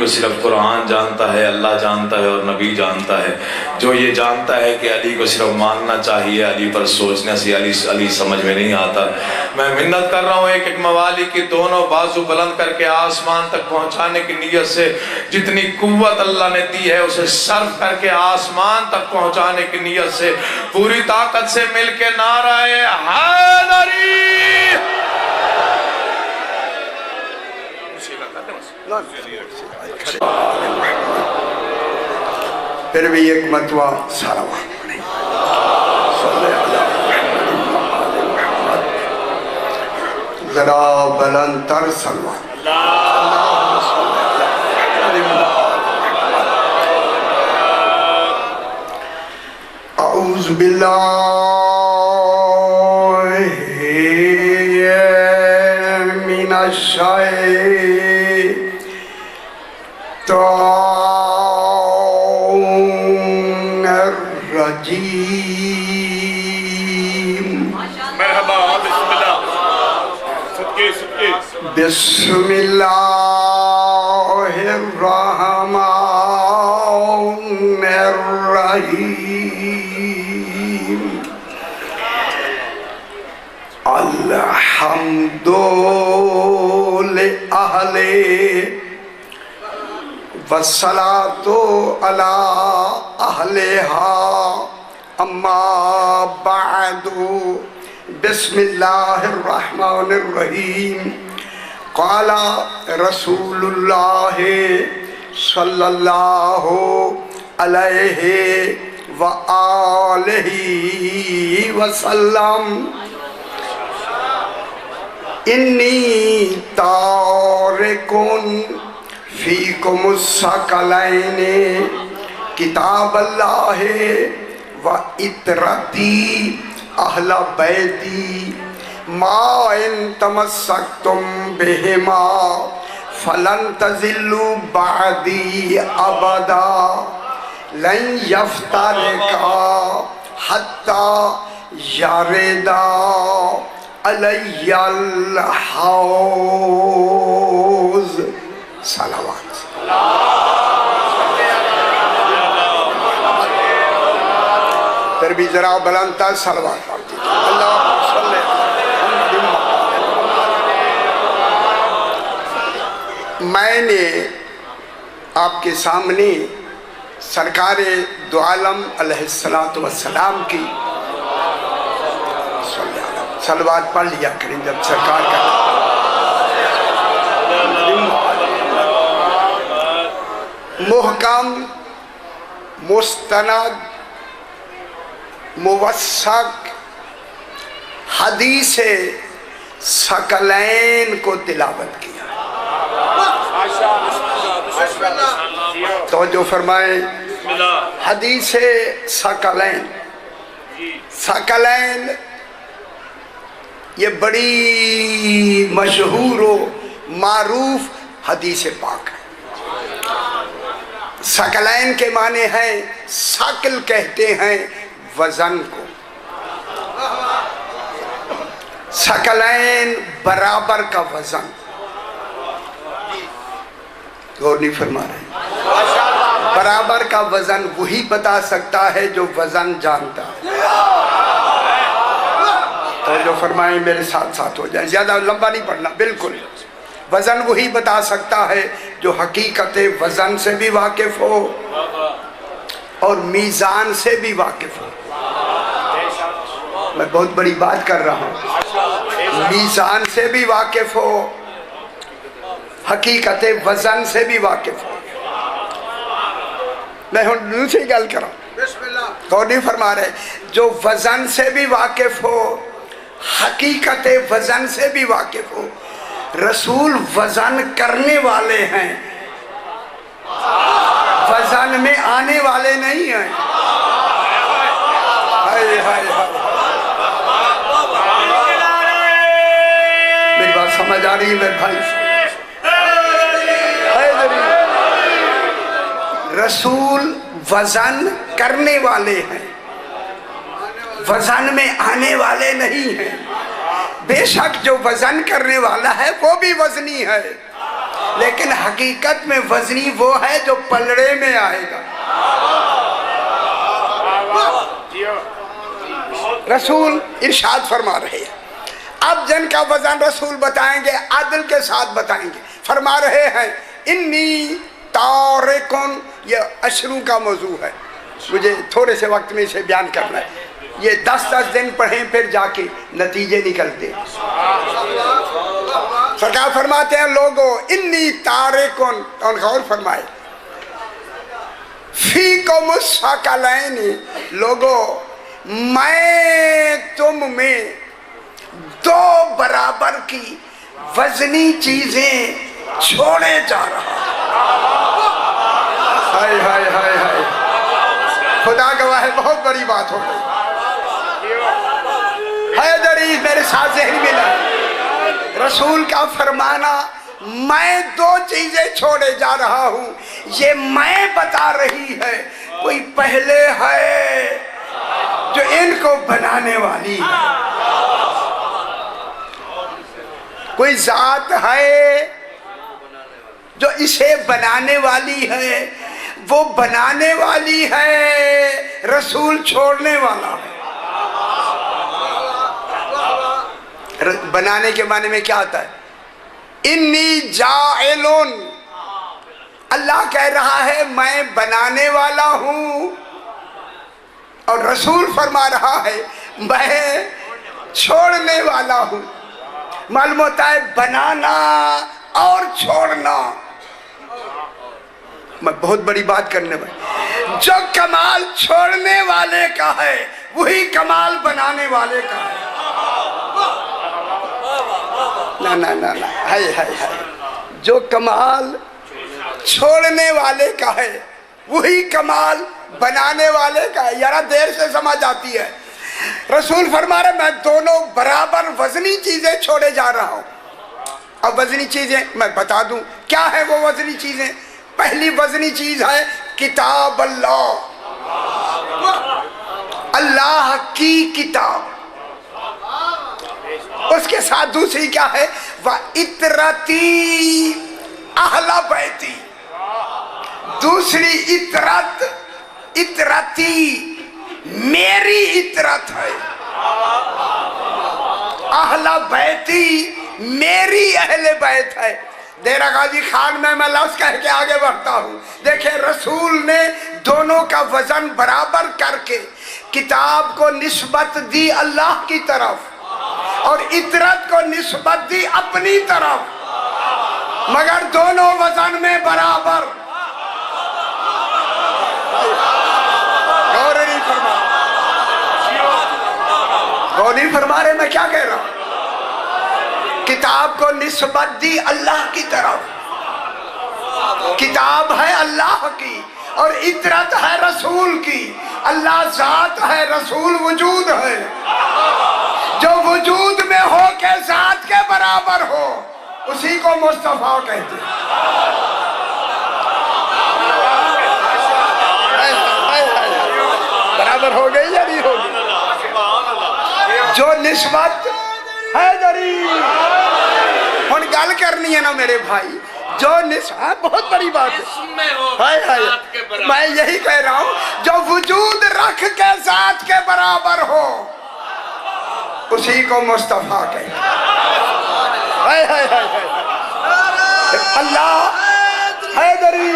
तो सिर्फ कुरान जानता है, अल्लाह जानता है और नबी जानता है। जो ये जानता है कि अली को सिर्फ मानना चाहिए, अली पर सोचने से अली समझ में नहीं आता। मैं मिन्नत कर रहा हूँ एक एक मवाली की दोनों बाजू बुलंद करके आसमान तक पहुँचाने की नीयत से, जितनी कुव्वत अल्लाह ने दी है उसे सर्फ करके आसमान तक पहुँचाने की नीयत से पूरी ताकत से मिल के नाराए हैदरी। फिर भी एक मतवा सारा जरा बुलंदतर सलवा। औज़ु बिल्लाहि मिनश शैतानिर रजीम। मरहबा, बिस्मिल्लाह, बिस्मिल्लाहिर्रहमानिर्रहीम। अल्हम्दुलिल्लाहि वस्सलातु अला अहलिहा अम्मा बअदु। बिस्मिल्लाहिर्रहमानिर्रहीम। क़ाला रसूलुल्लाह सल्लल्लाहु अलैहि व आलिहि वसल्लम, इन्नी तारिकुन फ़ीकुमुस सकलैनि किताबल्लाहि व इतरती अहला बैती मा इन तमस्सक्तुम बिहिमा फलन तज़िल्लू बअदी अबदा लन यफ्तरिका हत्ता यरिदा अलैयल हौज़। सलावत। फिर भी जरा बुलंद सलवात पढ़ दीजिए। अल्लाह मैंने आपके सामने सरकारे दो आलम अलैहिस्सलातु वस्सलाम की सलवात पढ़ लिया करें जब सरकार का मुहकम मुस्तनद मुवस्सक हदीस सकलैन को तिलावत किया। तो जो फरमाए हदीस सकलैन, सकलैन ये बड़ी मशहूर व मारूफ हदीस पाक है। सकलैन के माने हैं, शकल कहते हैं वजन को। सकलैन बराबर का वजन। गौर नहीं फरमा रहे। बराबर का वजन वही बता सकता है जो वजन जानता है। तो जो फरमाए मेरे साथ साथ हो जाए, ज्यादा लंबा नहीं पढ़ना, बिल्कुल। वजन वही बता सकता है जो हकीकत वजन से भी वाकिफ हो और मीज़ान से भी वाकिफ हो। मैं बहुत बड़ी बात कर रहा हूँ। मीज़ान से भी वाकिफ हो, हकीकत वजन से भी वाकिफ हो। मैं हूँ दूसरी गल करा तो नहीं फरमा रहे। जो वजन से भी वाकिफ हो, हकीकत वजन से भी वाकिफ हो। रसूल वजन करने वाले हैं, वजन में आने वाले नहीं हैं। हाय हाय हाय, मेरी बात समझ आ रही है मेरे भाई? रसूल वजन करने वाले हैं, वजन में आने वाले नहीं हैं। बेशक जो वजन करने वाला है वो भी वजनी है, लेकिन हकीकत में वजनी वो है जो पलड़े में आएगा। रसूल इरशाद फरमा रहे हैं, अब जन का वजन रसूल बताएंगे, आदिल के साथ बताएंगे। फरमा रहे हैं इन्नी तारिकुन, ये अशरू का मौजू है, मुझे थोड़े से वक्त में इसे बयान करना है। ये 10-10 दिन पढ़ें फिर जाके नतीजे निकलते हैं। सरकार फरमाते हैं लोगों इन्नी तारिकुन, और गौर फरमाए, फीकुम सकलैन, लोगों मैं तुम में दो बराबर की वजनी चीजें छोड़े जा रहा। हाय हाय हाय हाय, खुदा गवाह है, बहुत बड़ी बात हो गई। हैदरी मेरे साथ जहन में ना, रसूल का फरमाना मैं दो चीजें छोड़े जा रहा हूं, ये मैं बता रही है, कोई पहले है जो इनको बनाने वाली है, कोई जात है जो इसे बनाने वाली है, वो बनाने वाली है, रसूल छोड़ने वाला है। बनाने के माने में क्या आता है? इन्नी जाइलुन, अल्लाह कह रहा है मैं बनाने वाला हूं, और रसूल फरमा रहा है मैं छोड़ने वाला हूं। मालूम होता है बनाना और छोड़ना, मैं बहुत बड़ी बात करने वाली। जो कमाल छोड़ने वाले का है वही कमाल बनाने वाले का है। ना ना ना ना, हाय हाय हाय, जो कमाल छोड़ने वाले का है वही कमाल बनाने वाले का है। यारा देर से समझ आती है। रसूल फरमा रहे मैं दोनों बराबर वजनी चीजें छोड़े जा रहा हूं। अब वजनी चीजें मैं बता दूं क्या है वो वजनी चीजें। पहली वजनी चीज है किताब अल्लाह, अल्लाह की किताब। उसके साथ दूसरी क्या है? व इतरती अहला बैती। दूसरी इतरत, इतरती मेरी इतरत है। अहला बैती मेरी अहले बैत है। देरा गाजी खान में मैं लफ्ज कह के आगे बढ़ता हूँ। देखिए रसूल ने दोनों का वजन बराबर करके किताब को निस्बत दी अल्लाह की तरफ और इतरत को निस्बत दी अपनी तरफ, मगर दोनों वजन में बराबर। गौर नहीं फरमा, गौर नहीं फरमा रहे मैं क्या कह रहा हूं। किताब को निस्बत दी अल्लाह की तरफ, किताब है अल्लाह की और इतरत है रसूल की। अल्लाह जात है, रसूल वजूद है। जो वजूद में हो के जात के बराबर हो उसी को मुस्तफा कहते हैं। बराबर हो गई या नहीं होगी? जो निस्बत है दरी हम गल करनी है ना मेरे भाई, जो निस्बत बहुत बड़ी बात है। मैं यही कह रहा हूं जो वजूद रख के जात के बराबर हो उसी को मुस्तफा कहते हैं। अल्लाह हैदरी,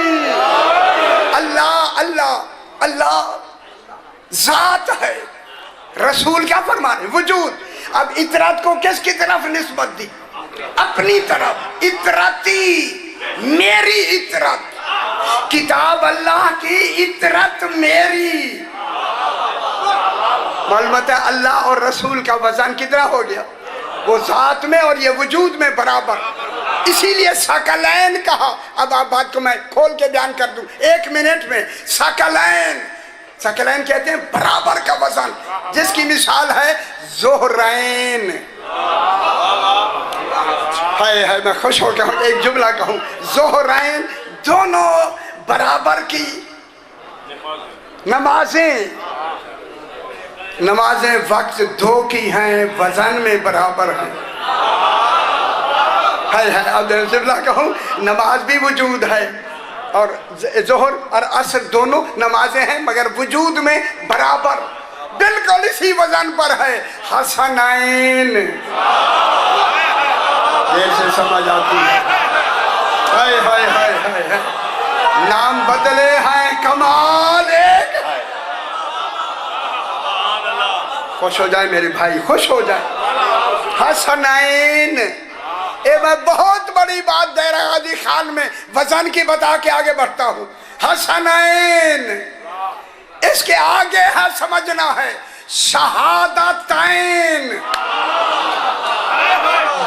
अल्लाह अल्लाह अल्लाह जात है। रसूल क्या फरमा रहे? वजूद। अब इतरत को किसकी तरफ निस्बत दी? अपनी तरफ। इतरती मेरी इतरत, किताब अल्लाह की, इतरत मेरी। मालूमत है अल्लाह और रसूल का वजन कितना हो गया? वो जात में और ये वजूद में बराबर। इसीलिए सकलैन कहा। अब आप बात को मैं खोल के बयान कर दूं 1 मिनट में। सकलैन, सकलैन कहते हैं बराबर का वजन, जिसकी मिसाल है ज़ोहरैन। हाय हाय, मैं खुश हो गया एक जुमला कहूं। ज़ोहरैन, दोनों बराबर की नमाजें। नमाजें वक्त 2 की हैं, वजन में बराबर हैं। है। अब रसूलुल्लाह कहूँ नमाज भी वजूद है और जोहर और असर दोनों नमाजें हैं मगर वजूद में बराबर बिल्कुल इसी वजन पर है। हसनैन देर से समझ आती है। हाय हाय हाय हाय, नाम बदले हैं कमाल एक है। खुश हो जाए मेरे भाई, खुश हो जाए। हसनैन ये मैं बहुत बड़ी बात दे रहा गाजी खान में वजन की बता के आगे बढ़ता हूँ। हसनैन इसके आगे है समझना है शहादतैन,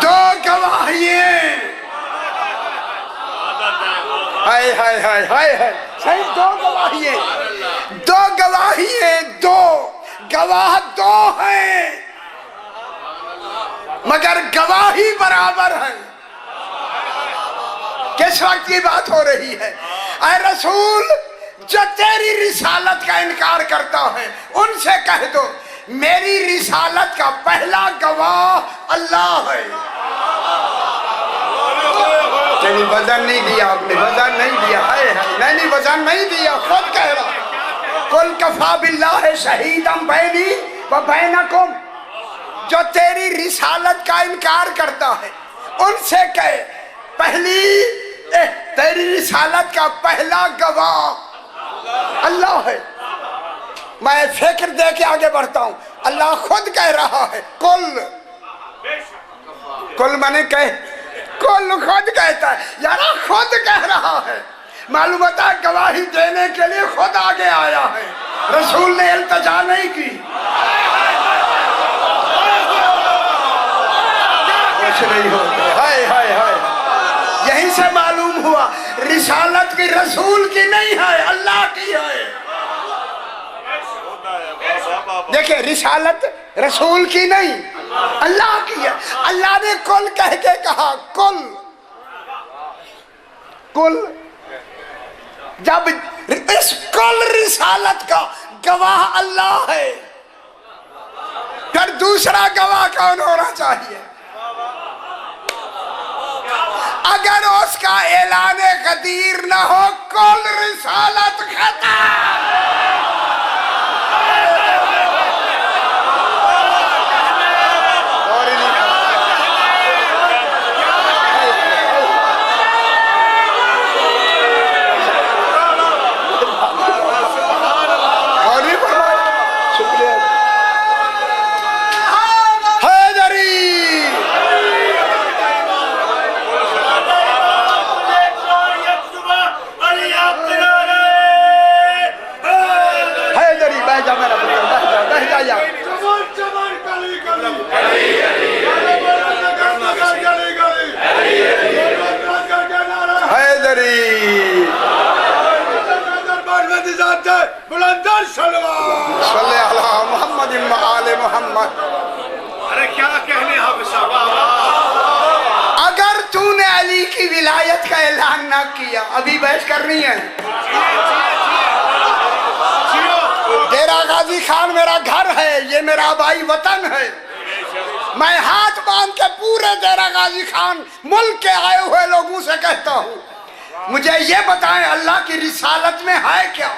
दो गवाहियां। हाय हाय हाय हाय हाय, सही दो गवाहियां, दो गवाहियां, दो गवाह दो हैं मगर गवाही बराबर है। किस वक्त की बात हो रही है? ऐ रसूल जो तेरी रिसालत का इनकार करता है उनसे कह दो मेरी रिसालत का पहला गवाह अल्लाह है। तेरी वजन नहीं दिया आपने, वजन नहीं दिया है, नहीं वजन नहीं दिया, खुद कह रहा कुल कफा बिल्लाह शहीदम बैनी व बैनकुम। जो तेरी रिसालत का इनकार करता है उनसे कहे पहली तेरी रिसालत का पहला गवाह अल्लाह है। मैं फिक्र दे के आगे बढ़ता हूं। अल्लाह खुद कह रहा है कुल, कुल माने कहे, कुल खुद कहता है यार, खुद कह रहा है। मालूम होता है गवाही देने के लिए खुद आगे आया है, रसूल ने इल्तिजा नहीं की। कुछ नहीं होता। हाय हाय हाय, यहीं से मालूम हुआ रिसालत की रसूल की नहीं है, अल्लाह की है। देखिए रिसालत रसूल की नहीं अल्लाह की है। अल्लाह ने कुल कह के कहा, कुल कुल। जब इस कुल रिसालत का गवाह अल्लाह है फिर दूसरा गवाह कौन होना चाहिए? अगर उसका ऐलाने कदीर न हो कुल रिसालत खत्म। अरे क्या कहने अगर तूने अली की विलायत का ऐलान ना किया, अभी बहस करनी है। डेरा गाजी खान मेरा घर है, ये मेरा आबाई वतन है। मैं हाथ बांध के पूरे डेरा गाजी खान मुल्क के आए हुए लोगों से कहता हूँ मुझे ये बताएं अल्लाह की रिसालत में है क्या?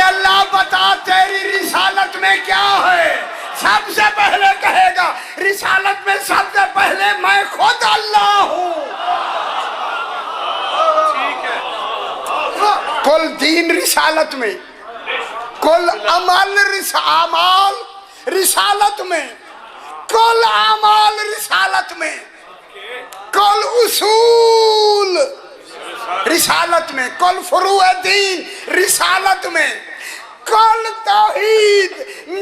अल्लाह बता तेरी रिसालत में क्या है? सबसे पहले कहेगा रिसालत में सबसे पहले मैं खुद अल्लाह हूँ। कुल दीन रिसालत में, कुल अमल अमाल रिसालत में, कुल अमाल रिसालत में, कुल उसूल रिसालत में, कुल फुरूए दीन रिसालत में, कुल तौहीद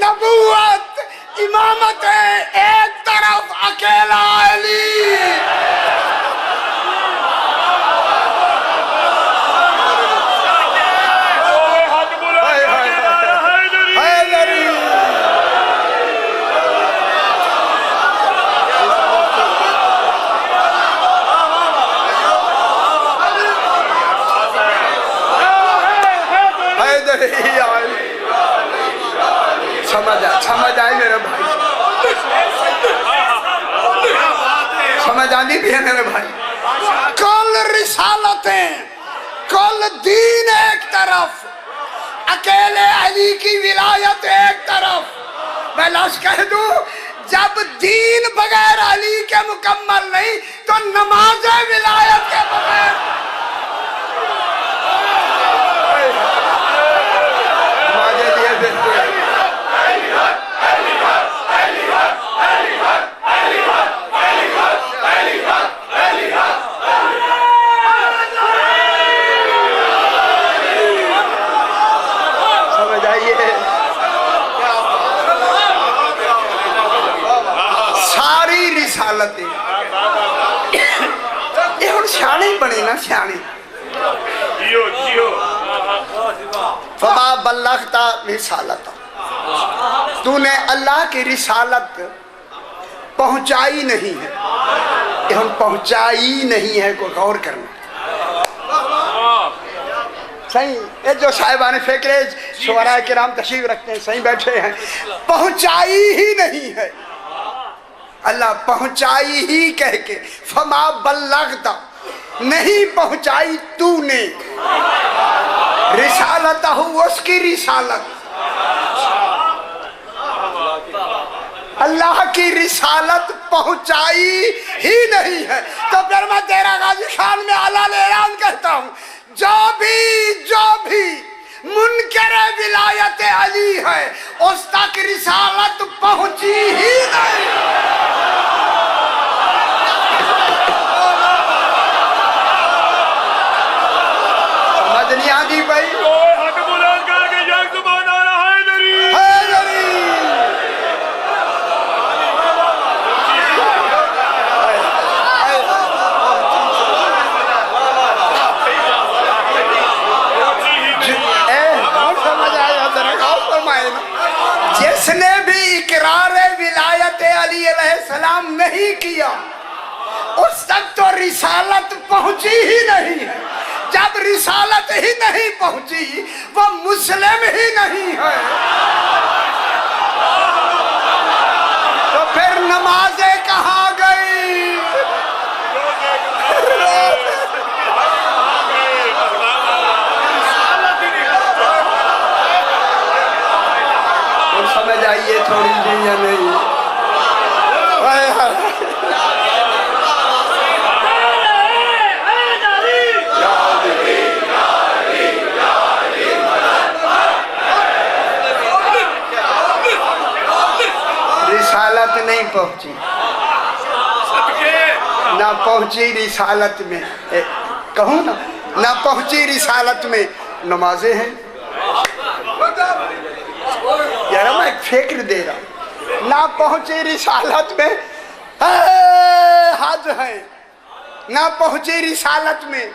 नबुवत इमामत एक तरफ अकेला अली। समझ आए मेरे आजादी भी है मेरे भाई। कुल रिसालतें, कुल दीन एक तरफ, अकेले अली की विलायत एक तरफ। मैं लाश कह दूं, जब दीन बगैर अली के मुकम्मल नहीं तो नमाज विलायत के बगैर। नमाज़ें दिए देते हैं। समझ आइए, सारी रिसालतें ये हम सियाने ही बने ना, सियाने। जियो जियो फमा बल्लगता रिसालत, तूने अल्लाह की रिसालत पहुंचाई नहीं है। ये हम पहुंचाई नहीं है को गौर करना सही। ये जो साहिबान फिक्र शुअरा किराम तशरीफ रखते हैं, सही बैठे हैं, पहुंचाई ही नहीं है। अल्लाह पहुंचाई ही कह के, फमा बल्लगता, नहीं पहुंचाई तूने रिसालत हो, उसकी रिसालत। अल्लाह की रिसालत पहुंचाई ही नहीं है। तो फिर मैं तेरा गाजी खान में आला ऐलान कहता हूं, जो भी मुनकर विलायत अली है उस तक रिसालत पहुंची ही नहीं। समझ नहीं आती भाई। हक बुलंद करके जग जुबान आ रहा है दरी। जिसने भी इकरार विलायत अली अलैहिस्सलाम नहीं किया उस तक तो रिसालत पहुंची ही नहीं है। जब रिसालत ही नहीं पहुंची वो मुस्लिम ही नहीं है। तो फिर नमाजें कहाँ गई? समझ आइए थोड़ी सी या नहीं? रिसालत नहीं पहुंची, ना पहुंची रिसालत में। कहूँ ना पहुंची रिसालत में नमाजें हैं। यार मैं एक फिक्र दे रहा हूं, ना पहुंची रिसालत में हज है, ना पहुंची रिसालत में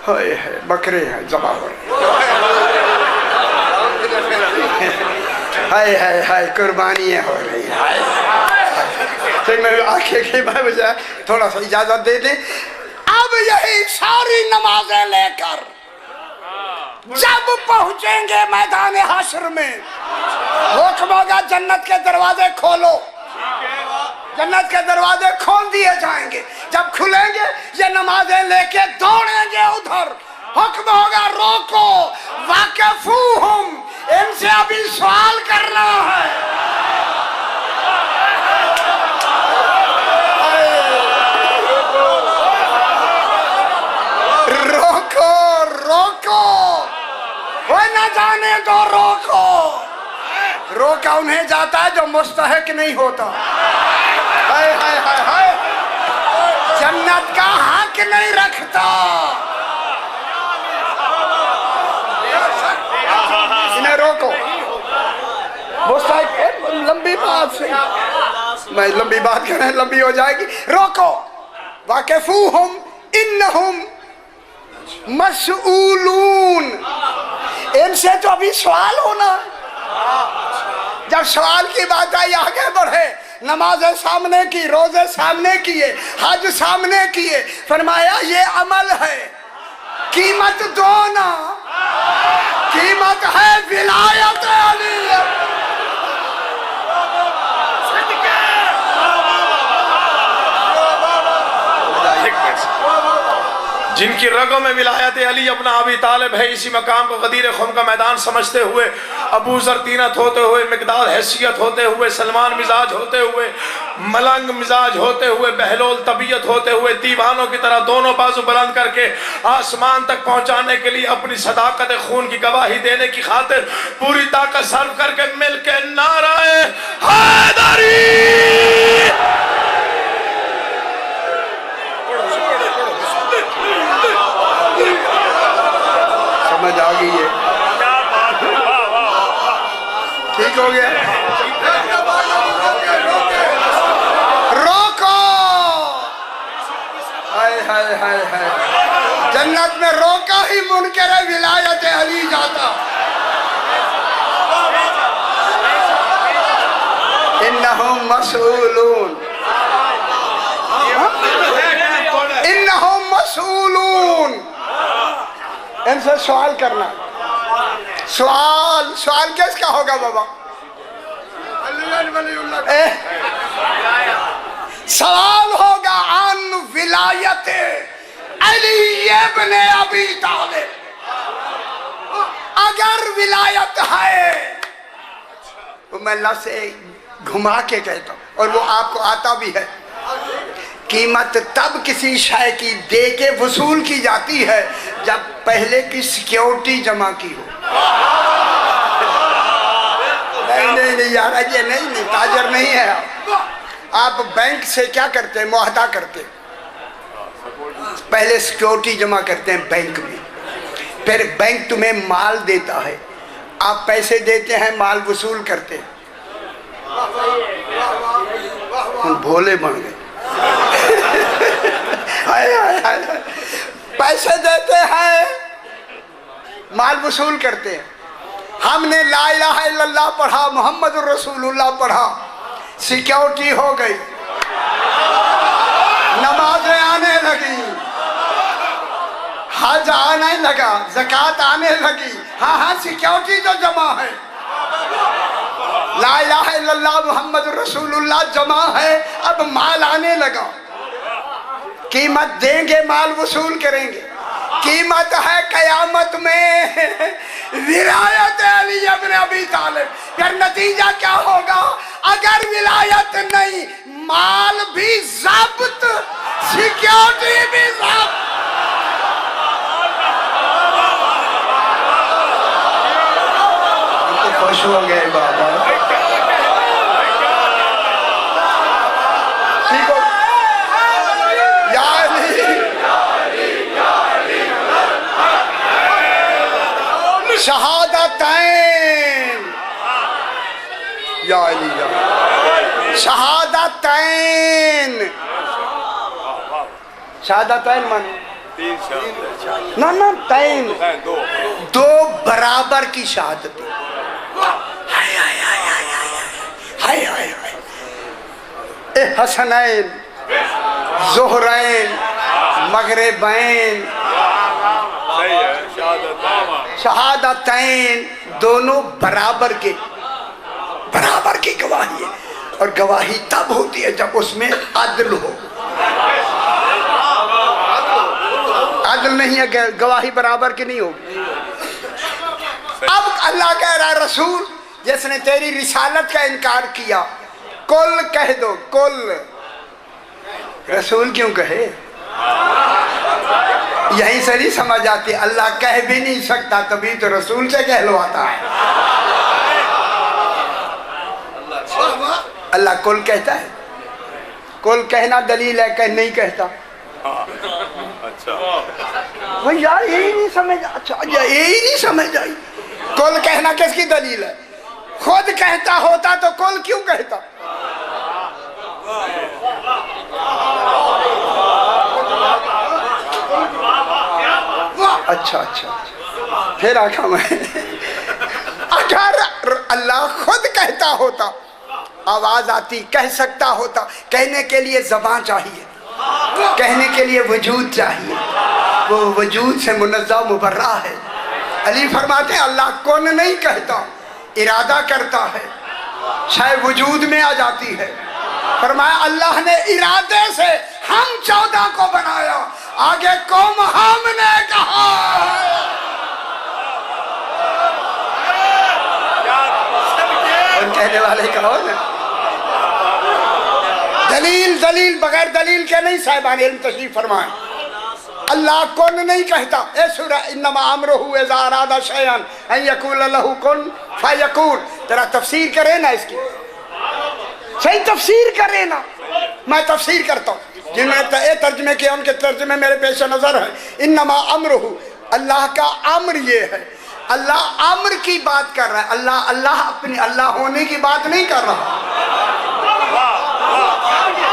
है बकरे हैं जमा हो रहे, हाय कुर्बानियां हो रही है। तो मैं आंखें की बजाय थोड़ा सा इजाजत दे दें। अब यही सारी नमाजें लेकर जब पहुंचेंगे मैदान हश्र में, हुक्म होगा जन्नत के दरवाजे खोलो। जन्नत के दरवाजे खोल दिए जाएंगे। जब खुलेंगे ये नमाजें लेके दौड़ेंगे उधर। हुक्म होगा रोको, वाकिफूहुम, इनसे अभी सवाल करना है। रोको रोको, वो न जाने दो, रोको। रोका उन्हें जाता है जो मुस्तहिक नहीं होता। हाय हाय हाय हाय, जन्नत का हक नहीं रखता। इन्हें रोको। मुस्तहिक, लंबी बात से मैं लंबी बात कर रहा हूं, लंबी हो जाएगी। रोको, वाकिफूहुम इन्नहुम मसऊलून, इनसे तो अभी सवाल होना। जब सवाल की बात आई आगे बढ़े, नमाज़ें सामने की, रोजे सामने किए, हज सामने किए, फरमाया ये अमल है, कीमत दो ना, कीमत है विलायत अली। जिनकी रगों में विलायत अली अपना अबी तालिब है, इसी मकाम को गदीर खुम का मैदान समझते हुए, अबू ज़र तीनत होते हुए, मिकदार हैसियत होते हुए, सलमान मिजाज होते हुए, मलंग मिजाज होते हुए, बहलोल तबीयत होते हुए, दीवानों की तरह दोनों बाजू बुलंद करके आसमान तक पहुंचाने के लिए अपनी सदाकत खून की गवाही देने की खातिर पूरी ताकत सर्व करके मिलके नाराए हैदरी। समझ आ गई है? ठीक हो गया? रोको, हाय हाय हाय हाय, जन्नत में रोका ही मुनकर विलायत अली जाता। इन्नहुम मसूलून, इन्नहुम मसूलून। इनसे सवाल करना, सवाल किसका होगा बाबा? सवाल होगा अन विलायत अली इब्न अबी तालिब। अगर विलायत है तो मैं अल्लाह से घुमा के कहता हूं, और वो आपको आता भी है, कीमत तब किसी शय की दे के वसूल की जाती है जब पहले की सिक्योरिटी जमा की हो। नहीं यार, ये नहीं, ताजर नहीं है आप बैंक से क्या करते हैं? मुआहदा करते हैं, पहले सिक्योरिटी जमा करते हैं बैंक में, फिर बैंक तुम्हें माल देता है, आप पैसे देते हैं, माल वसूल करते हैं। हम भोले बन गए। पैसे देते हैं, माल वसूल करते हैं। हमने ला इलाहा इल्लल्लाह पढ़ा, मोहम्मद रसूलुल्लाह पढ़ा, सिक्योरिटी हो गई, नमाजें आने लगी, हज आने लगा, ज़कात आने लगी। हाँ, सिक्योरिटी तो जमा है, ला इलाहा इल्लल्लाह मोहम्मद रसूलुल्लाह जमा है, अब माल आने लगा। कीमत देंगे, माल वसूल करेंगे। कीमत है कयामत में विलायत अली इब्न अबी तालिब। फिर नतीजा क्या होगा? अगर विलायत नहीं, माल भी ज़ब्त, सिक्योरिटी भी ज़ब्त। तो खुश हो गए बाबा। ठीक हो? शहादतैन, या अली या शहादतैन। शहादतैन मान ना तैन, दो बराबर की शहादत। हाय हाय हाय हाय हाय हाय हाय, हसनैन, ज़ुहरैन, मगरिबैन, शहादतैन, दोनों बराबर की गवाही है। और गवाही तब होती है जब उसमें अदल हो। अदल नहीं है, गवाही बराबर की नहीं होगी। अब अल्लाह कह रहा है, रसूल जिसने तेरी रिसालत का इनकार किया, कुल कह दो, कुल। रसूल क्यों कहे? यहीं से नहीं समझ आती, अल्लाह कह भी नहीं सकता, तभी तो रसूल से कहलवाता है। अल्लाह कुल कहता है, कुल कहना दलील है, कह नहीं कहता। अच्छा यार, यही नहीं समझ। अच्छा, यही नहीं समझ आई, कुल कहना किसकी दलील है? खुद कहता होता तो कुल क्यों कहता? अच्छा, फिर आखा मैं, अगर अल्लाह खुद कहता होता, आवाज आती, कह सकता होता, कहने के लिए ज़बान चाहिए, कहने के लिए वजूद चाहिए, वो वजूद से मुनज़्ज़ह मुबर्रा है। अली फरमाते हैं अल्लाह कौन नहीं कहता, इरादा करता है, शायद वजूद में आ जाती है। फरमाया अल्लाह ने इरादे से हम 14 को बनाया, आगे कौम हमने कहा। कौन कहने वाले कहो ना। दलील दलील बगैर दलील के नहीं साहिबान इल्म तशरीफ फरमाएं। अल्लाह कौन नहीं कहता। ए सूरा इन्नमा अमरुहु इज़ा अरादा शयअन अन यक़ूल लहू कुन फयकून। तेरा तफसीर करे ना इसकी, सही तफसीर करे ना। मैं तफसीर करता हूँ, जिन्होंने तर्जमे किया उनके तर्जमे मेरे पेश नजर है। इन्नमा अमरुहु, अल्लाह का अम्र ये है। अल्लाह अम्र की बात कर रहा है। अल्लाह अल्लाह अपनी अल्लाह होने की बात नहीं कर रहा।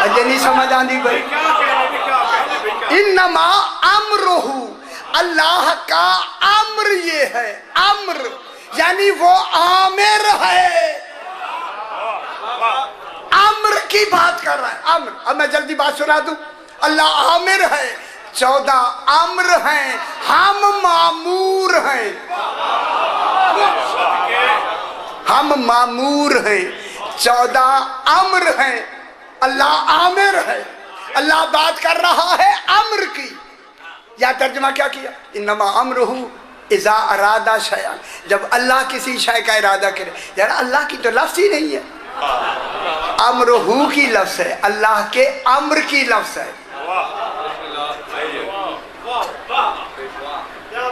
अजय नहीं समझ आंदी भाई। इन्नमा अम्रुहु, अल्लाह का अम्र ये है। अम्र यानी वो आमिर है। अम्र की बात कर रहा है। अम्र, अब मैं जल्दी बात सुना दूं। अल्लाह आमिर है, 14 अम्र हैं, हम मामूर हैं। हम मामूर हैं, 14 अम्र हैं। अल्लाह आमिर है। अल्लाह बात कर रहा है अम्र की। या तर्जुमा क्या किया, इन्नमा अमरुहु इज़ा अरादा शयअन, जब अल्लाह किसी शय का इरादा करे। यार अल्लाह की तो लफ्ज़ ही नहीं है, अमरुहु की लफ्ज़ है, अल्लाह के अम्र की लफ्ज़ है।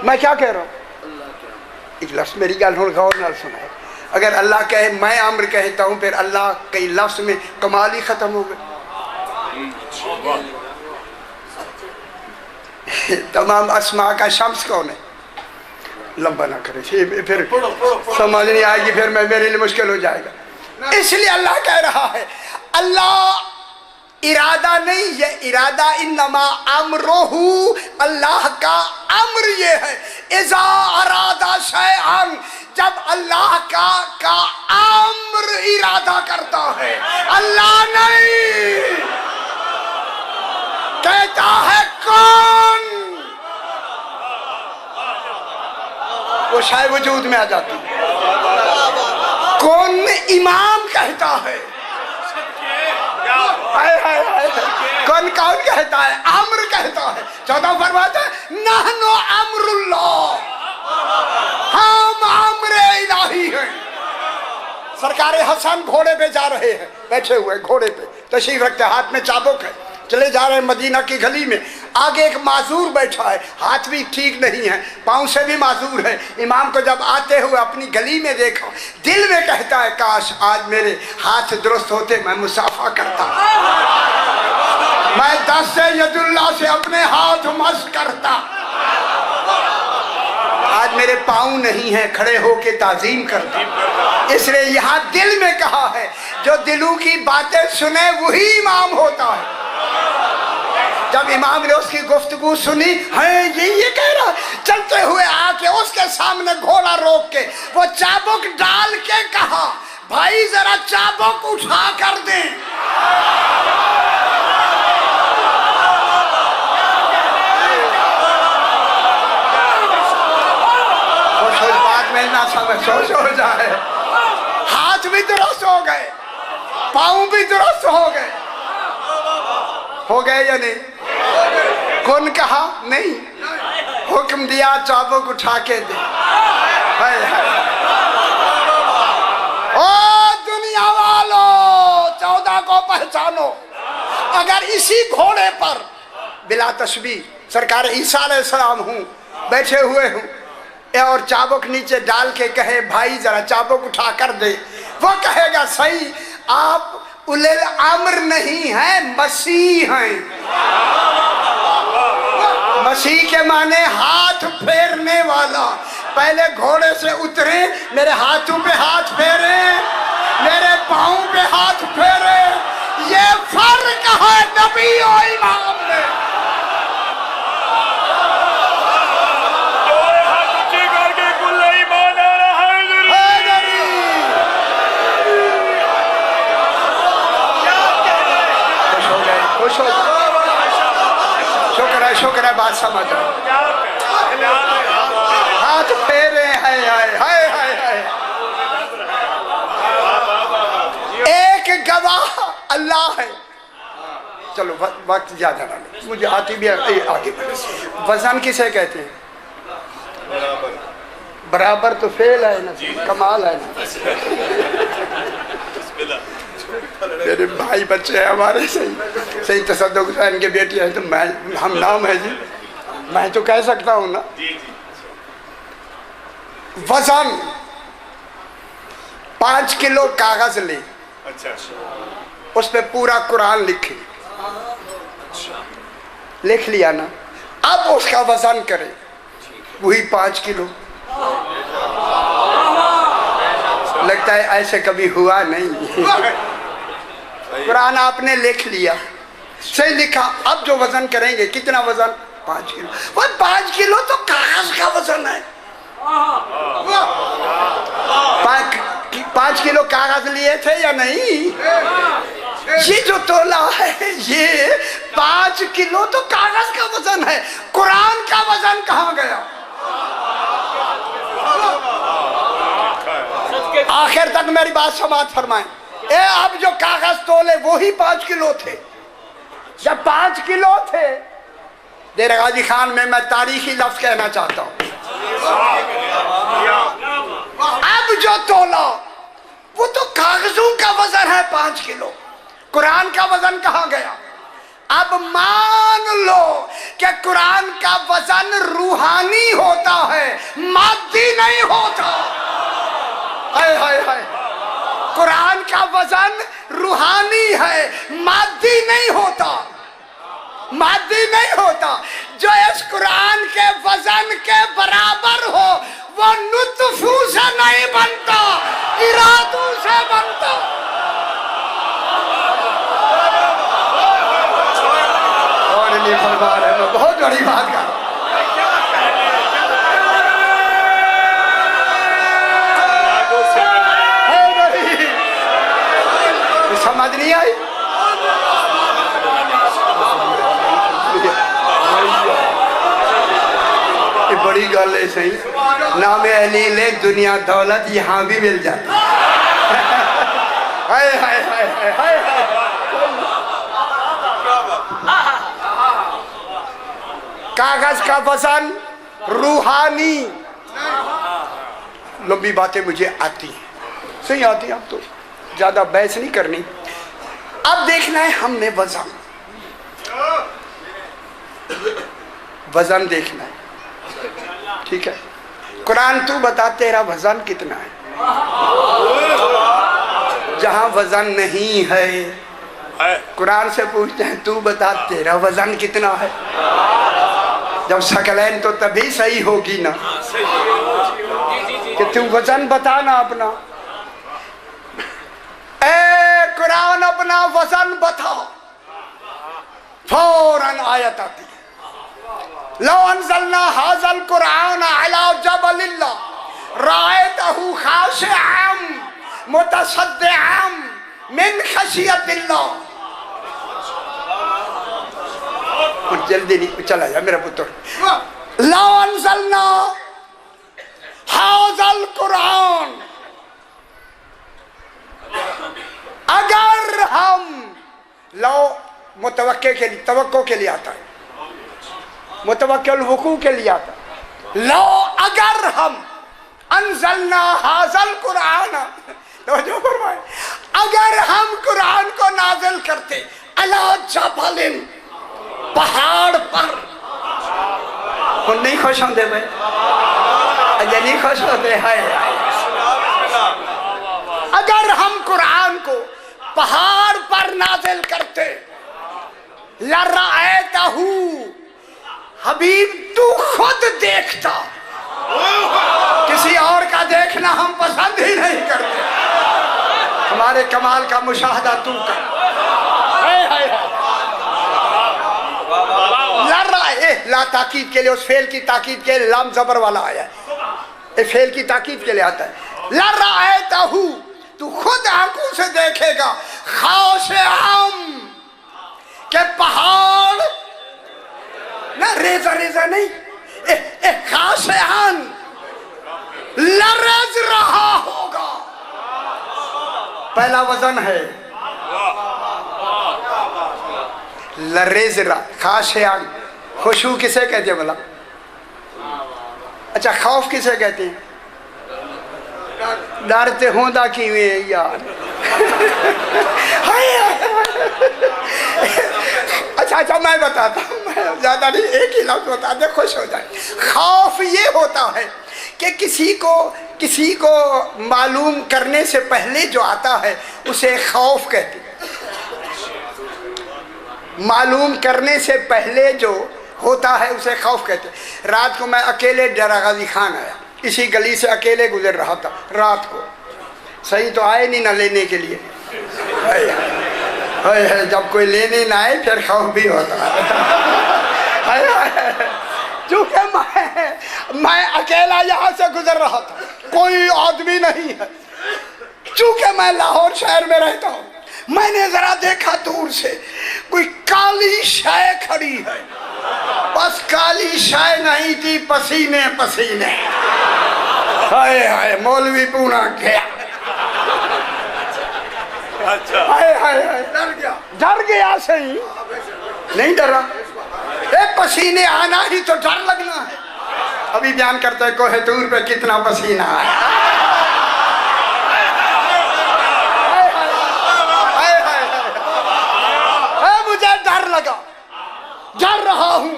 मैं क्या कह रहा हूँ, एक लफ्ज़ मेरी गल हुण गौर नाल सुनाए। अगर अल्लाह कहे मैं अम्र कहता हूँ, फिर अल्लाह कई लफ्ज़ में कमाल ही ख़त्म हो गए। तमाम अस्मा का शम्स कौन है? लंबा ना करे फिर समझ नहीं आएगी, फिर मैं मेरे लिए मुश्किल हो जाएगा। इसलिए अल्लाह कह रहा है, अल्लाह इरादा नहीं, ये इरादा इन्नमा अमरुहु, अल्लाह का अम्र ये है। इज़ा अरादा शयअन, जब अल्लाह का अम्र इरादा करता है। अल्लाह नहीं कहता है कौन, वो शायद वजूद में आ जाती है। कौन इमाम कहता है, कौन कौन कहता है, अम्र कहता है। 14 फरमाता है नहनु अम्रुल्लाह, हम अम्र इलाही हैं। सरकार हसन घोड़े पे जा रहे हैं, बैठे हुए घोड़े पे तशरीफ रखते, हाथ में चाबुक है, चले जा रहे हैं मदीना की गली में। आगे एक माजूर बैठा है, हाथ भी ठीक नहीं है, पाँव से भी माजूर है। इमाम को जब आते हुए अपनी गली में देखा, दिल में कहता है काश आज मेरे हाथ दुरुस्त होते, मैं मुसाफा करता, मैं दस्त यदुल्लाह से अपने हाथ मस करता। आज मेरे पाँव नहीं है, खड़े होके ताजीम करता। इसलिए यहाँ दिल में कहा है, जो दिलों की बातें सुने वही इमाम होता है। जब इमाम ने उसकी गुफ्तगू सुनी, है ये कह रहा, चलते हुए आके उसके सामने घोड़ा रोक के वो चाबुक डाल के कहा, भाई जरा चाबुक उठा कर दे। बात में ना समझ सोच हो जाए। हाथ भी दुरुस्त हो गए, पाँव भी दुरुस्त हो गए या नहीं? कौन कहा नहीं, हुक्म दिया चाबुक उठा के दे। ओ दुनिया वालों, 14 को पहचानो। अगर इसी घोड़े पर बिला तशबीह सरकार ईसा अलैहिस्सलाम हूँ, बैठे हुए हूँ, और चाबुक नीचे डाल के कहे भाई जरा चाबुक उठा कर दे, वो कहेगा सही, आप उलिल अम्र नहीं है, मसीह हैं। मसीह के माने हाथ फेरने वाला। पहले घोड़े से उतरे, मेरे हाथों पे हाथ फेरे, मेरे पाँव पे हाथ फेरे। ये फर्क है नबी और इमाम में। शुक्र है बात समझ हाथ फेरे हैं। हाय हाय हाय। एक गवाह अल्लाह है। चलो वक्त ज़्यादा ना ले, मुझे आती भी आगे बढ़े। वजन किसे कहते हैं? बराबर तो फेल है ना, कमाल है ना। मेरे भाई बच्चे हैं हमारे, सही सही तसद्दुक़ हुसैन के बेटी है, तो मैं हम नाम है जी, मैं तो कह सकता हूँ ना। वजन 5 किलो कागज ले, अच्छा, उस पे पूरा कुरान लिखे, लिख लिया ना, अब उसका वजन करे, वही 5 किलो। लगता है ऐसे कभी हुआ नहीं। कुरान आपने लिख लिया, सही लिखा, अब जो वजन करेंगे कितना वजन? 5 किलो। वो 5 किलो तो कागज का वजन है। 5 किलो कागज लिए थे या नहीं? ये जो तोला है ये 5 किलो तो कागज का वजन है। कुरान का वजन कहाँ गया? आखिर तक मेरी बात समाप्त फरमाएं। अब जो कागज तोले वो ही 5 किलो थे। जब 5 किलो थे, देर गाजी खान में मैं तारीखी लफ्ज कहना चाहता हूँ, अब जो तोला वो तो कागजों का वजन है 5 किलो। कुरान का वजन कहाँ गया? अब मान लो कि कुरान का वजन रूहानी होता है, मादी नहीं होता। हाय हाय हाय, कुरान का वजन रूहानी है, मादी नहीं होता, मादी नहीं होता। जो इस कुरान के वजन के बराबर हो वो नुत्फू से नहीं बनता, इरादों से बनता। और नहीं फरमा रहे, मैं बहुत बड़ी बात कर रहा हूं। समझ नहीं आई? ये बड़ी गल है, सही नाम अली ले दुनिया दौलत यहाँ भी मिल जाती। हाय हाय हाय हाय हाय। कागज का वजन रूहानी। लंबी बातें मुझे आती हैं, सही आती है, अब तो ज्यादा बहस नहीं करनी। अब देखना है हमने वजन, वजन देखना है, ठीक है? कुरान तू बता तेरा वजन कितना है? जहां वजन नहीं है कुरान से पूछते हैं तू बता तेरा वजन कितना है। जब शकलैन तो तभी सही होगी ना कि तू वजन बता ना अपना। ए कुरान अपना वजन बता, फौरन आयत आती है। लो अंज़लना हाज़ल कुरान अला जबलिन रायतहु खाशिअन मुतसद्दिअन मिन खशियतिल्लाह। कुछ जल्दी नहीं, चला जा मेरा पुत्र। लो अंज़लना हाज़ल कुरान, अगर हम, लो मुतवक्के के लिए, तवक्को के लिए आता है, मुतवक्किल वुकू के लिए आता है। लो अगर हम अंज़लना हाज़ल कुरान, तो जो फरमाए अगर हम कुरान को नाज़िल करते अला जबलिन, पहाड़ पर। नहीं खुश होते भाई, अजय नहीं खुश होते हैं। अगर हम कुरान को पहाड़ पर नाज़िल करते, लराएतहू, हबीब तू खुद देखता। किसी और का देखना हम पसंद ही नहीं करते, हमारे कमाल का मुशाहदा तू कर। ला ताकीद के लिए, उस फेल की ताकीद के लिए लाम जबर वाला आया है, फेल की ताकीद के लिए आता है। लराएतहू, तू खुद आंखों से देखेगा, खाशिअन, के पहाड़ ना, रेजा रेजा नहीं, खाशिअन, लरज रहा होगा। पहला वजन है लरेजरा खाशियान, खुशू किसे कहते हैं बोला? अच्छा खौफ किसे कहते हैं? डरते होंदा किवे यार। अच्छा मैं बताता हूँ, मैं ज्यादा नहीं, एक ही लफ्ज बता दे खुश हो जाए। खौफ ये होता है कि किसी को मालूम करने से पहले जो आता है उसे खौफ कहते हैं। मालूम करने से पहले जो होता है उसे खौफ कहते हैं। रात को मैं अकेले डेरा गाजी खान आया, इसी गली से अकेले गुजर रहा था रात को, सही तो आए नहीं ना लेने के लिए। है जब कोई लेने ना आए फिर खौफ भी होता है। चूंकि मैं अकेला यहाँ से गुजर रहा था, कोई आदमी नहीं है। चूंकि मैं लाहौर शहर में रहता हूँ, मैंने जरा देखा दूर से कोई काली शाय खड़ी है। बस काली शाय नहीं थी, पसीने पसीने। हाय हाय मौलवी पूना गया। अच्छा हाय हाय हाय डर गया सही, नहीं डरा। पसीने आना ही तो डर लगना है। अभी बयान करते हैं कोहे दूर पे कितना पसीना आया। मुझे डर लगा, डर रहा हूँ।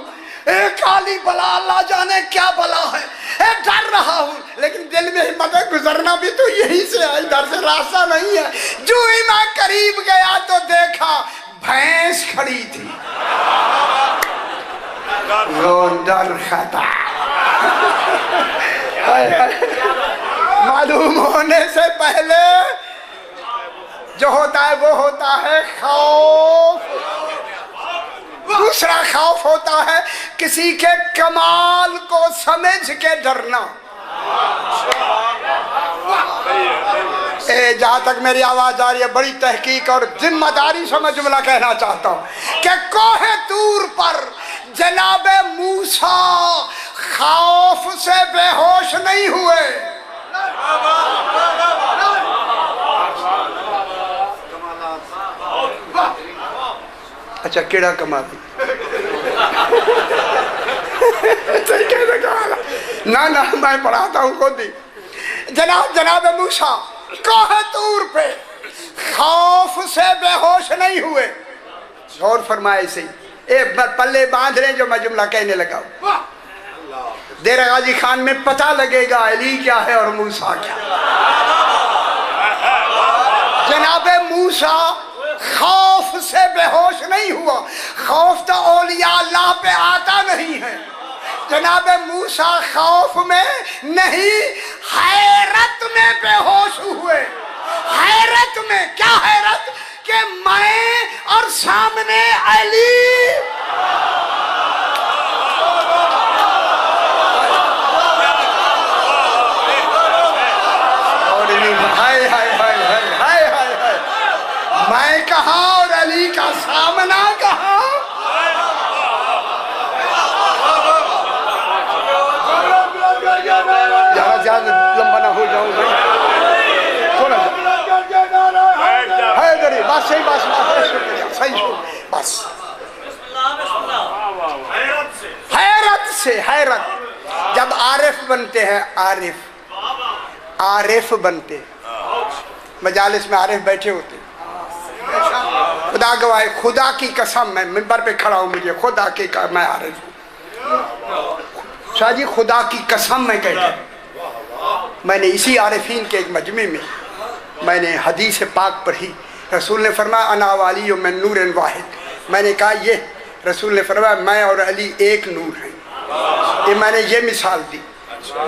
एक काली बला, अल्लाह जाने क्या बला है। डर रहा हूँ, लेकिन दिल में हिम्मत है, गुजरना भी तो यहीं से है, इधर से रास्ता नहीं है। जो ही मैं करीब गया तो देखा भैंस खड़ी थी। वो डर खाता मालूम होने से पहले जो होता है वो होता है खौफ। दूसरा खौफ होता है किसी के कमाल को समझ के डरना। जहां तक मेरी आवाज आ रही है, बड़ी तहकीक और जिम्मेदारी से मैं जुमला कहना चाहता हूं कि कोहे तूर पर जनाबे मूसा खौफ से बेहोश नहीं हुए। अच्छा केड़ा कमाल ना ना मैं पढ़ाता हूँ खुद ही। जनाब मूसा कोहे तूर पे खौफ से बेहोश नहीं हुए। गौर फरमाए से पल्ले बांध रहे जो मैं जुमला कहने लगा। डेरा गाजी खान में पता लगेगा अली क्या है और मूसा क्या। जनाबे मूसा खौफ से बेहोश नहीं हुआ। खौफ तो औलिया अल्लाह पे आता नहीं है। जनाबे मूसा खौफ में नहीं, हैरत में बेहोश हुए। हैरत में क्या हैरत कि मैं और सामने अली। हाय हाय हाय हाय हाय हाय हाय, मैं कहाँ और अली का सामना कहाँ। ज्यादा लंबा ना हो जाऊं भाई, थोड़ा है गरीब बस सही बस सही बस। हैरत जब आरिफ बनते हैं, आरिफ बनते मजालिस में आरिफ बैठे होते, खुदा गवाह खुदा की कसम मैं मिंबर पे खड़ा हूँ, मुझे खुदा की मैं आरिफ हूँ शाह जी, खुदा की कसम मैं कहता हूँ। मैंने इसी आरिफीन के एक मजमे में मैंने हदीस पाक पढ़ी। रसूल ने फरमाया अना वाली में नूर वाहिद। मैंने कहा ये रसूल ने फरमाया मैं और अली एक नूर हैं। ये मैंने ये मिसाल दी।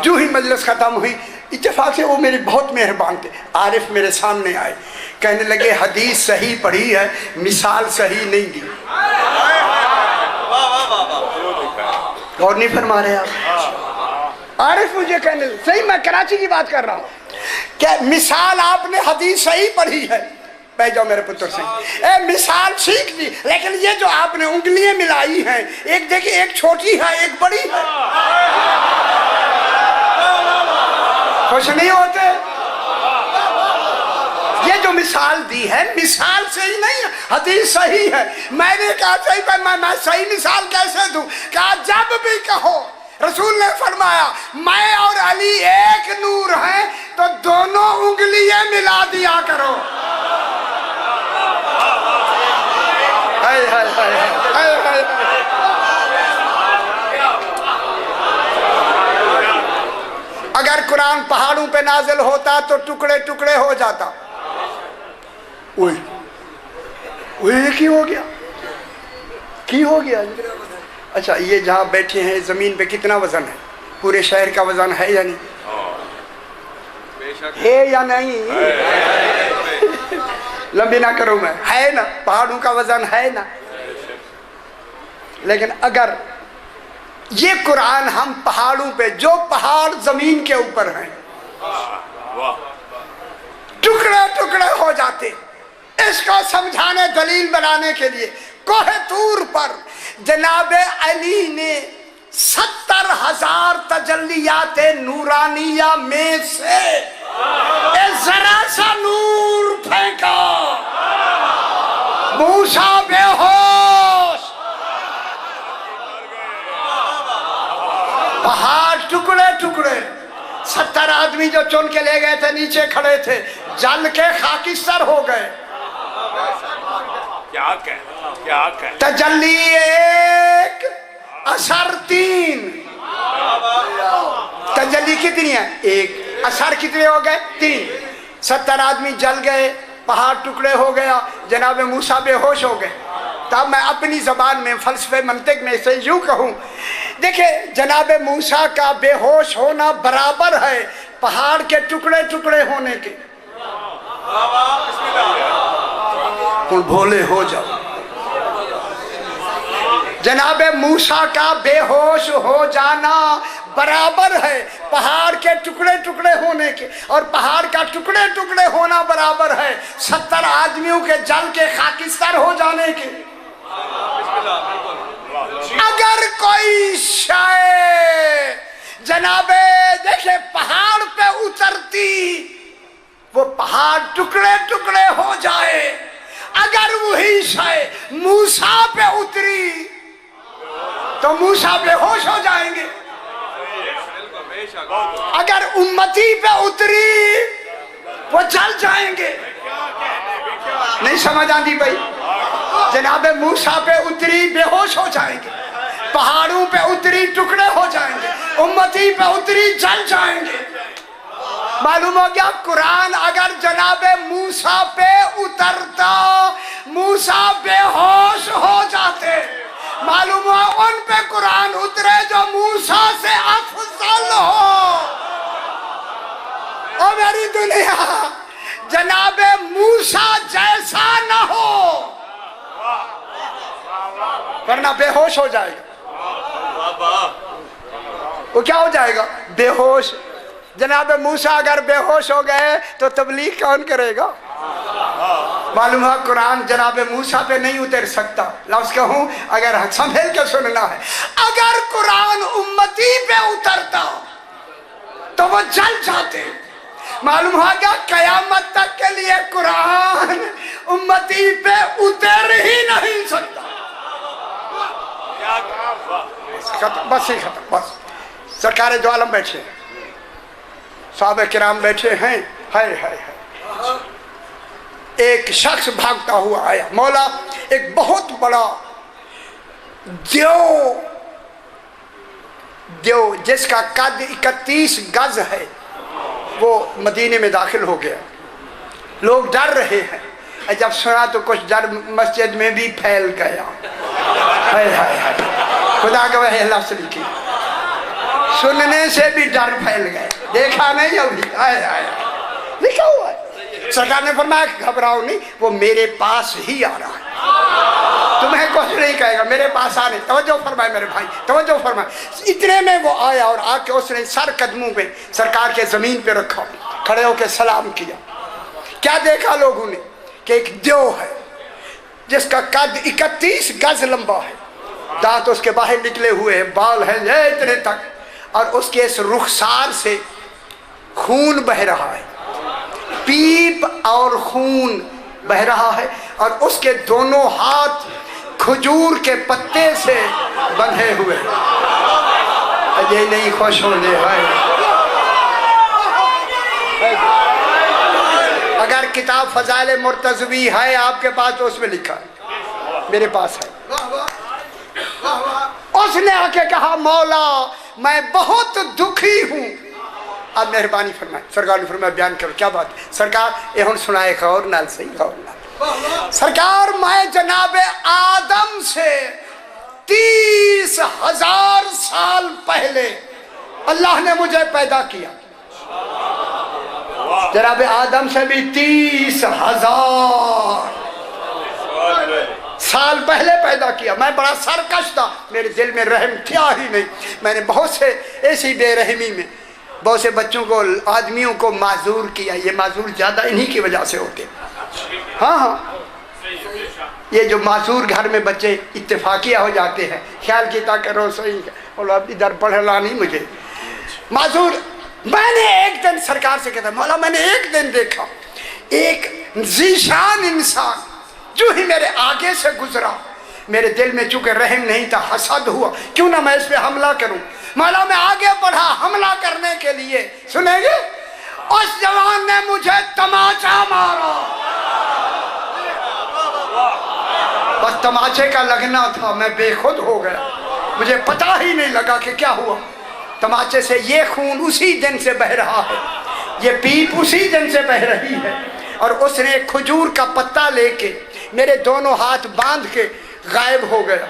जो ही मजलिस ख़त्म हुई, इत्तेफाक से वो मेरे बहुत मेहरबान थे, आरिफ मेरे सामने आए, कहने लगे हदीस सही पढ़ी है, मिसाल सही नहीं दी। गौर नहीं फरमा रहे आप? आरिफ मुझे कहने लगे, सही मैं कराची की बात कर रहा हूँ, क्या मिसाल आपने हदीस सही पढ़ी है, बह जाओ मेरे पुत्र से, मिसाल सीख दी, लेकिन ये जो आपने उंगलियां मिलाई हैं, एक देखिए एक छोटी है एक बड़ी है। खुश नहीं होते? ये जो मिसाल दी है मिसाल से ही नहीं, हदीस सही है। मैंने कहा सही पर मैं सही मिसाल कैसे दूं? कहा जब भी कहो, रसूल ने फरमाया मैं और अली एक नूर हैं तो दोनों उंगलियां मिला दिया करो। हाय हाय हाय हाय हाय। अगर कुरान पहाड़ों पे नाजिल होता तो टुकड़े टुकड़े हो जाता। ओए की हो गया, की हो गया। अच्छा, ये जहाँ बैठे हैं जमीन पे कितना वजन है? पूरे शहर का वजन है या नहीं? है या नहीं? लंबी ना करूं मैं, है ना? पहाड़ों का वजन है ना? लेकिन अगर ये कुरान हम पहाड़ों पे, जो पहाड़ जमीन के ऊपर हैं, टुकड़े टुकड़े हो जाते, इसको समझाने दलील बनाने के लिए कोहे तूर पर जनाबे अली ने 70,000 तजल्लियाते नूरानिया में से जरा सा नूर फेंका। मूसा बेहोश, पहाड़ टुकड़े टुकड़े। 70 आदमी जो चुन के ले गए थे नीचे खड़े थे, जल के खाकिस्तर हो गए। क्या कह तजल्ली 1, असर 3। तजल्ली कितनी है? 1। असर कितने हो गए? 3। 70 आदमी जल गए, पहाड़ टुकड़े हो गया, जनाब मूसा बेहोश हो गए। तब मैं अपनी जबान में फलसफे मंतिक में से यूं कहूं, देखिए जनाब मूसा का बेहोश होना बराबर है पहाड़ के टुकड़े टुकड़े होने के। भोले हो जाओ। जनाब मूसा का बेहोश हो जाना बराबर है पहाड़ के टुकड़े टुकड़े होने के, और पहाड़ का टुकड़े टुकड़े होना बराबर है 70 आदमियों के जल के खाकिस्तान हो जाने के। अगर कोई शय जनाबे देखे पहाड़ पे उतरती, वो पहाड़ टुकड़े टुकड़े हो जाए, अगर वही शय मूसा पे उतरी तो मूसा बेहोश हो जाएंगे। अगर उम्मती पे उतरी वो जल जाएंगे। नहीं समझ आती भाई? जनाबे मूसा पे उतरी बेहोश हो जाएंगे, पहाड़ों पे उतरी टुकड़े हो जाएंगे, उम्मती पे उतरी जल जाएंगे। मालूम हो गया? कुरान अगर जनाबे मूसा पे उतरता, मूसा बेहोश हो जाते। मालूम हुआ उन पे कुरान उतरे जो मूसा से अफजल हो। ओ मेरी दुनिया, जनाबे मूसा जैसा न हो, वरना बेहोश हो जाएगा। वो क्या हो जाएगा? बेहोश। जनाबे मूसा अगर बेहोश हो गए तो तबलीग कौन करेगा? मालूम है कुरान जनाबे मूसा पे नहीं उतर सकता। लफ्ज कहूं, अगर संभल के सुनना है, अगर कुरान उम्मती पे उतरता तो वो जल जाते। मालूम है क्या? कयामत तक के लिए कुरान उम्मती पे उतर ही नहीं सकता। बस ही खत्म। बस सरकार दो आलम बैठे, साहब किराम बैठे हैं। हाय हाय हाय। एक शख्स भागता हुआ आया। मौला एक बहुत बड़ा देव जिसका कद 31 गज है, वो मदीने में दाखिल हो गया। लोग डर रहे हैं। जब सुना तो कुछ डर मस्जिद में भी फैल गया। हाय हाय हाय। खुदा का वह अल्लाह से लिखी, सुनने से भी डर फैल गया। देखा नहीं अभी? हाय हाय लिखा हुआ है। सरकार ने फरमाया घबराओ नहीं, वो मेरे पास ही आ रहा है, तुम्हें कुछ नहीं कहेगा, मेरे पास आने। तवज्जो फरमाए मेरे भाई, तवज्जो फरमाए। इतने में वो आया और आके उसने सर कदमों पे सरकार के जमीन पे रखा, खड़े होकर सलाम किया। क्या देखा लोगों ने कि एक देव है जिसका कद 31 गज लंबा है, दांत उसके बाहर निकले हुए हैं, बाल हैं इतने तक, और उसके इस रुखसार से खून बह रहा है। पीप और खून बह रहा है और उसके दोनों हाथ खजूर के पत्ते से बंधे हुए। ये नहीं खुश होने है। अगर किताब फजाइल मुर्तज़वी है आपके पास तो उसमें लिखा है, मेरे पास है। उसने आके कहा मौला मैं बहुत दुखी हूँ। अब मेहरबानी फरमाए। सरकार ने फरमाया बयान करो क्या बात है। सरकार एहन सुनाए और नाल सही और नाल। सरकार मैं जनाब आदम से 30,000 साल पहले अल्लाह ने मुझे पैदा किया। जनाब आदम से भी 30,000 साल पहले पैदा किया। मैं बड़ा सरकश था, मेरे दिल में रहम था ही नहीं। मैंने बहुत से ऐसी बेरहमी में बहुत से बच्चों को, आदमियों को माजूर किया। ये माजूर ज़्यादा इन्हीं की वजह से होते। हाँ हाँ, ये जो माजूर घर में बच्चे इत्तेफाकिया हो जाते हैं, ख्याल किया करो सही और अब इधर पढ़ला नहीं मुझे माजूर। मैंने एक दिन सरकार से कहता मौला मैंने एक दिन देखा एक जीशान इंसान जो ही मेरे आगे से गुजरा, मेरे दिल में चूंकि रहम नहीं था, हसद हुआ, क्यों ना मैं इस पे हमला करूं। मौला मैं आगे बढ़ा हमला करने के लिए, सुनेंगे उस जवान ने मुझे तमाचा मारा। बस तमाचे का लगना था, मैं बेखुद हो गया, मुझे पता ही नहीं लगा कि क्या हुआ। तमाचे से ये खून उसी दिन से बह रहा है, ये पीप उसी दिन से बह रही है। और उसने खजूर का पत्ता लेके मेरे दोनों हाथ बांध के गायब हो गया,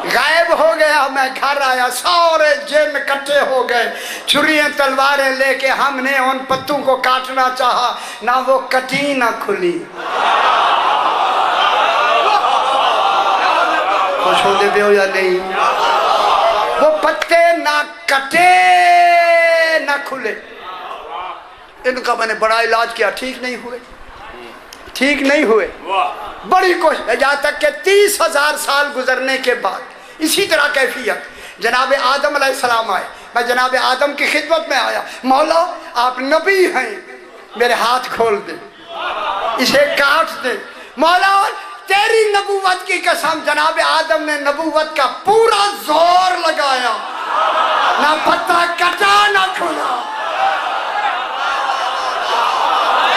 गायब हो गया। मैं घर आया, सारे जिन इकट्ठे हो गए, छुरियां तलवारें लेके हमने उन पत्तों को काटना चाहा, ना वो कटी ना खुली। खुश होते भी हो या नहीं? वो पत्ते ना कटे ना खुले। इनका मैंने बड़ा इलाज किया, ठीक नहीं हुए, ठीक नहीं हुए। बड़ी कोशिश, यहाँ तक कि 30,000 साल गुजरने के बाद इसी तरह कैफियत। जनाब आदम अलैहिस्सलाम आए, मैं जनाब आदम की खिदमत में आया। मौला आप नबी हैं, मेरे हाथ खोल दे, इसे काट दे। मौला तेरी नबूवत की कसम, जनाब आदम ने नबूवत का पूरा जोर लगाया, ना पत्ता कटा ना खुला।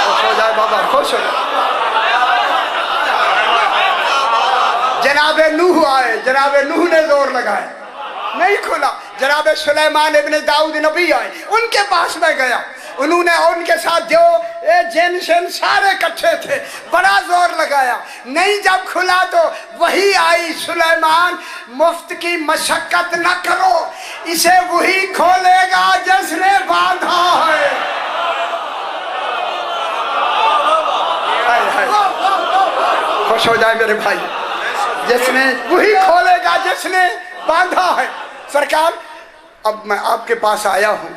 खुश हो जाए बाबा, खुश हो जाए। जनाब नूह आए, जनाब नूह ने जोर लगाया, नहीं खुला। जनाब सुलेमान इब्ने दाऊद नबी आए, उनके पास में गया, उन्होंने उनके साथ जो जिन शिन सारे इकट्ठे थे, बड़ा जोर लगाया, नहीं जब खुला तो वही आई, सुलेमान मुफ्त की मशक्कत न करो, इसे वही खोलेगा जिसने बांधा है। खुश हो जाए मेरे भाई, जिसने वही खोलेगा जिसने बांधा है। सरकार अब मैं आपके पास आया हूं,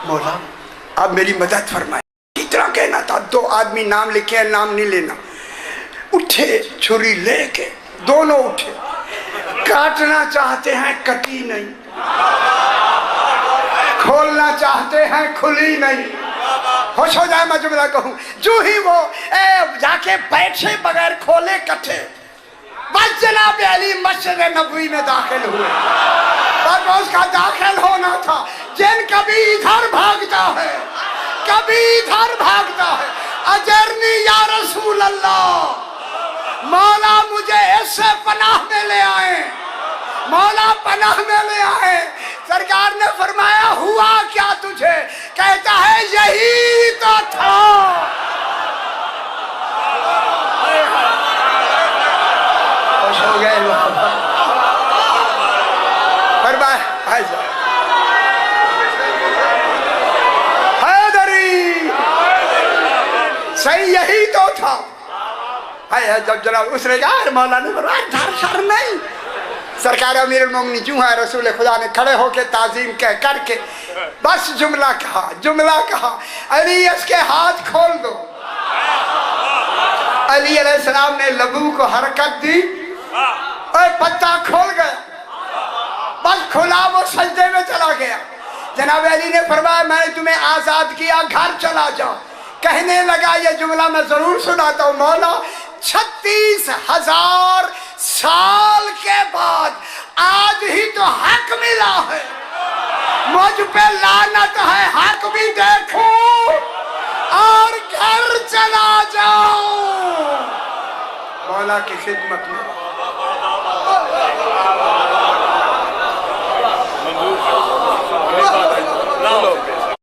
मौला आप मेरी मदद फरमाए। इतना कहना था, 2 आदमी नाम लिखे, नाम नहीं लेना। उठे छुरी लेके, दोनों उठे, काटना चाहते हैं कटी नहीं, खोलना चाहते हैं खुली नहीं। खुश हो जाए मैं जुमला कहूं, जो ही वो जाके बैठे बगैर खोले कटे, बस जनाब अली मस्जिद नबवी में दाखिल हुए। पर उसका दाखिल होना था, जिन कभी इधर भागता है कभी इधर भागता है। अजरनी या रसूल अल्लाह, मौला मुझे इससे पनाह में ले आए, मौला पनाह में ले आए। सरकार ने फरमाया हुआ क्या तुझे? कहता है यही तो था। खुश हो गए फरमाया हैदरी, सही यही तो था। है जब जनाब उसने कहा मौला ने डर नहीं। सरकार अमीरुल मोमिनीन जो है रसूल खुदा ने खड़े होके ताजीम कह करके बस जुमला कहा, जुमला कहा, अली इसके हाथ खोल दो। अली अलैहिस्सलाम ने लबू को हरकत दी और पत्ता खोल गया, बस खोला, वो सजदे में चला गया। जनाब अली ने फरमाया मैंने तुम्हें आजाद किया, घर चला जाओ। कहने लगा ये जुमला मैं जरूर सुनाता हूँ मौला, 36,000 साल के बाद आज ही तो हक मिला है, मुझ पे लानत है, हक भी देखो और घर चला जाओ। मौला की खिदमत में